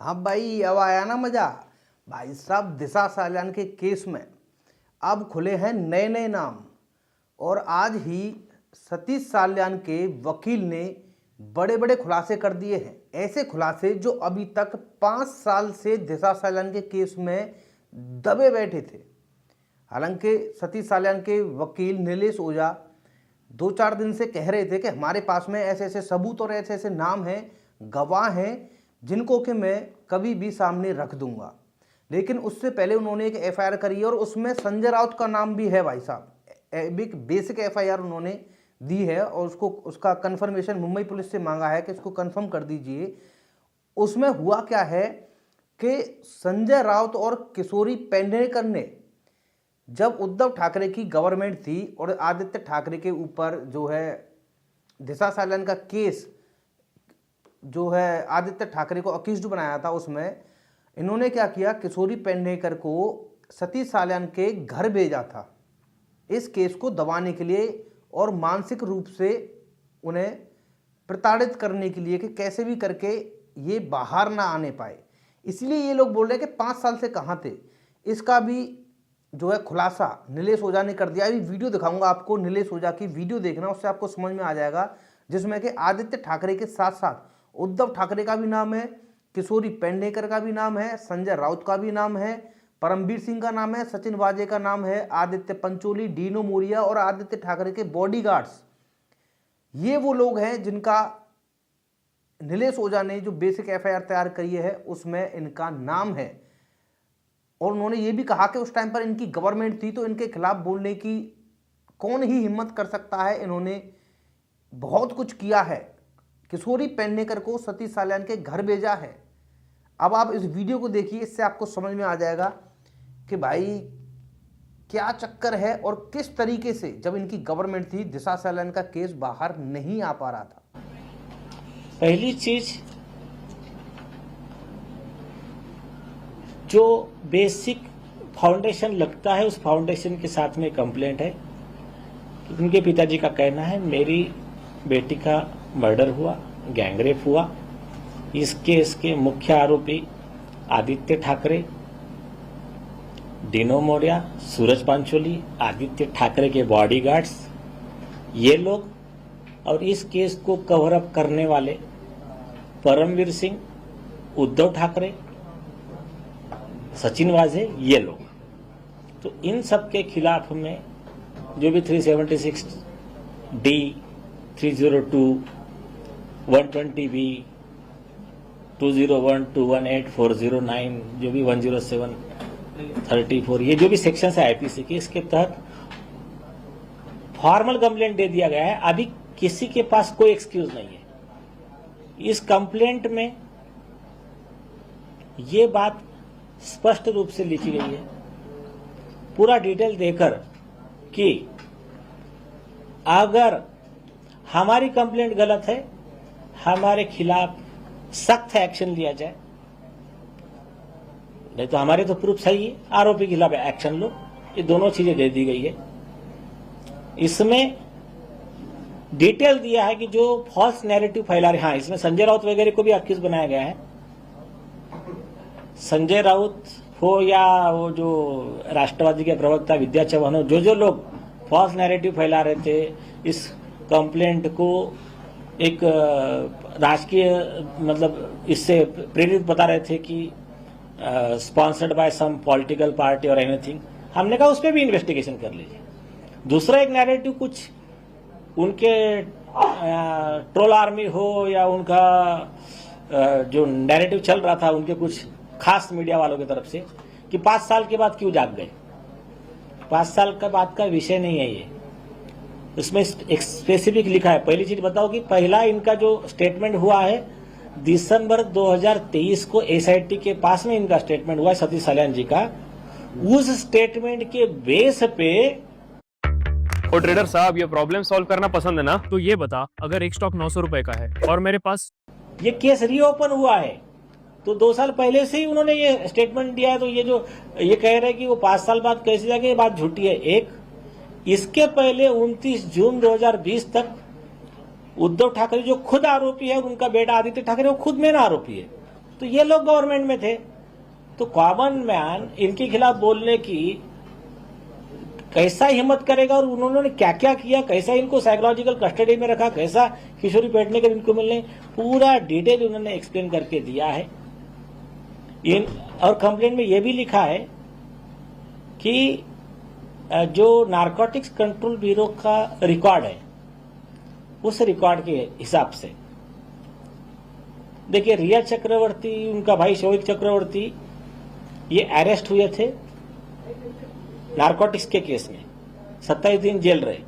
हाँ भाई, अब आया ना मजा। भाई साहब, दिशा साल्यान के केस में अब खुले हैं नए नए नाम। और आज ही सतीश साल्यान के वकील ने बड़े बड़े खुलासे कर दिए हैं। ऐसे खुलासे जो अभी तक 5 साल से दिशा साल्यान के केस में दबे बैठे थे। हालांकि सतीश साल्यान के वकील नीलेश ओझा 2-4 दिन से कह रहे थे कि हमारे पास में ऐसे ऐसे सबूत और ऐसे ऐसे नाम हैं, गवाह हैं, जिनको कि मैं कभी भी सामने रख दूंगा। लेकिन उससे पहले उन्होंने एक एफआईआर करी और उसमें संजय राउत का नाम भी है। भाई साहब, एक बेसिक एफआईआर उन्होंने दी है और उसका कंफर्मेशन मुंबई पुलिस से मांगा है कि इसको कंफर्म कर दीजिए। उसमें हुआ क्या है कि संजय राउत और किशोरी पेडनेकर ने, जब उद्धव ठाकरे की गवर्नमेंट थी और आदित्य ठाकरे के ऊपर जो है दिशा साल्यान का केस जो है आदित्य ठाकरे को अक्यूज्ड बनाया था, उसमें इन्होंने क्या किया, किशोरी पेडनेकर को सतीश साल्यान के घर भेजा था इस केस को दबाने के लिए और मानसिक रूप से उन्हें प्रताड़ित करने के लिए कि कैसे भी करके ये बाहर ना आने पाए। इसलिए ये लोग बोल रहे हैं कि 5 साल से कहाँ थे। इसका भी जो है खुलासा नीलेश ओझा ने कर दिया। अभी वीडियो दिखाऊंगा आपको, नीलेश ओझा की वीडियो देखना, उससे आपको समझ में आ जाएगा, जिसमें कि आदित्य ठाकरे के साथ साथ उद्धव ठाकरे का भी नाम है, किशोरी पेडनेकर का भी नाम है, संजय राउत का भी नाम है, परमवीर सिंह का नाम है, सचिन वाजे का नाम है, आदित्य पंचोली, डीनो मोरिया और आदित्य ठाकरे के बॉडीगार्ड्स। ये वो लोग हैं जिनका नीलेश ओझा ने जो बेसिक एफआईआर तैयार करी है उसमें इनका नाम है। और उन्होंने ये भी कहा कि उस टाइम पर इनकी गवर्नमेंट थी तो इनके खिलाफ बोलने की कौन ही हिम्मत कर सकता है। इन्होंने बहुत कुछ किया है। किशोरी पेडनेकर को सतीश साल्यान के घर भेजा है। अब आप इस वीडियो को देखिए, इससे आपको समझ में आ जाएगा कि भाई क्या चक्कर है और किस तरीके से जब इनकी गवर्नमेंट थी दिशा साल्यान का केस बाहर नहीं आ पा रहा था। पहली चीज, जो बेसिक फाउंडेशन लगता है उस फाउंडेशन के साथ में कंप्लेंट है। उनके पिताजी का कहना है मेरी बेटी का मर्डर हुआ, गैंगरेप हुआ। इस केस के मुख्य आरोपी आदित्य ठाकरे, डीनो मोरिया, सूरज पांचोली, आदित्य ठाकरे के बॉडीगार्ड्स, ये लोग, और इस केस को कवर अप करने वाले परमवीर सिंह, उद्धव ठाकरे, सचिन वाजे, ये लोग। तो इन सब के खिलाफ में जो भी 376 डी, 302, 120 बी, 201, 218, 409, जो भी 107, 34, ये जो भी सेक्शन है आईपीसी के, इसके तहत फॉर्मल कंप्लेंट दे दिया गया है। अभी किसी के पास कोई एक्सक्यूज नहीं है। इस कंप्लेंट में ये बात स्पष्ट रूप से लिखी गई है, पूरा डिटेल देकर, कि अगर हमारी कंप्लेंट गलत है, हमारे खिलाफ सख्त एक्शन लिया जाए, नहीं तो हमारे तो प्रूफ सही है, आरोपी के खिलाफ एक्शन लो। ये दोनों चीजें दे दी गई है। इसमें डिटेल दिया है कि जो फॉल्स नैरेटिव फैला रहे, हाँ, इसमें संजय राउत वगैरह को भी अक्यूज बनाया गया है। संजय राउत हो या वो जो राष्ट्रवादी के प्रवक्ता विद्या चौहान हो, जो लोग फॉल्स नैरेटिव फैला रहे थे, इस कंप्लेंट को एक राजकीय मतलब इससे प्रेरित बता रहे थे कि sponsored by some political party और एनीथिंग, हमने कहा उस पर भी इन्वेस्टिगेशन कर लीजिए। दूसरा एक नैरेटिव कुछ उनके ट्रोल आर्मी हो या उनका जो नैरेटिव चल रहा था उनके कुछ खास मीडिया वालों की तरफ से, कि 5 साल के बाद क्यों जाग गए। 5 साल के बाद का विषय नहीं है ये। इसमें एक स्पेसिफिक लिखा है। पहली चीज बताओ कि पहला इनका जो स्टेटमेंट हुआ है दिसंबर 2023 को एसआईटी के पास में इनका स्टेटमेंट हुआ है सतीश साल्यान जी का। उस स्टेटमेंट के बेस पे और ट्रेडर साहब, ये प्रॉब्लम सॉल्व करना पसंद है ना? तो ये बता, अगर एक स्टॉक 900 रुपए का है और मेरे पास ये केस रीओपन हुआ है, तो 2 साल पहले से ही उन्होंने ये स्टेटमेंट दिया है। तो ये जो ये कह रहे हैं कि वो 5 साल बाद कैसे जाके, ये बात झूठी है। एक, इसके पहले 29 जून 2020 तक उद्धव ठाकरे जो खुद आरोपी है और उनका बेटा आदित्य ठाकरे वो खुद मेन आरोपी है, तो ये लोग गवर्नमेंट में थे। तो कॉमन मैन इनके खिलाफ बोलने की कैसा हिम्मत करेगा, और उन्होंने क्या क्या किया, कैसा इनको साइकोलॉजिकल कस्टडी में रखा, कैसा किशोरी पेडनेकर इनको मिलने, पूरा डिटेल उन्होंने एक्सप्लेन करके दिया है। और कंप्लेंट में यह भी लिखा है कि जो नारकोटिक्स कंट्रोल ब्यूरो का रिकॉर्ड है, उस रिकॉर्ड के हिसाब से देखिए, रिया चक्रवर्ती, उनका भाई शोविक चक्रवर्ती, ये अरेस्ट हुए थे नारकोटिक्स के केस में, 27 दिन जेल रहे।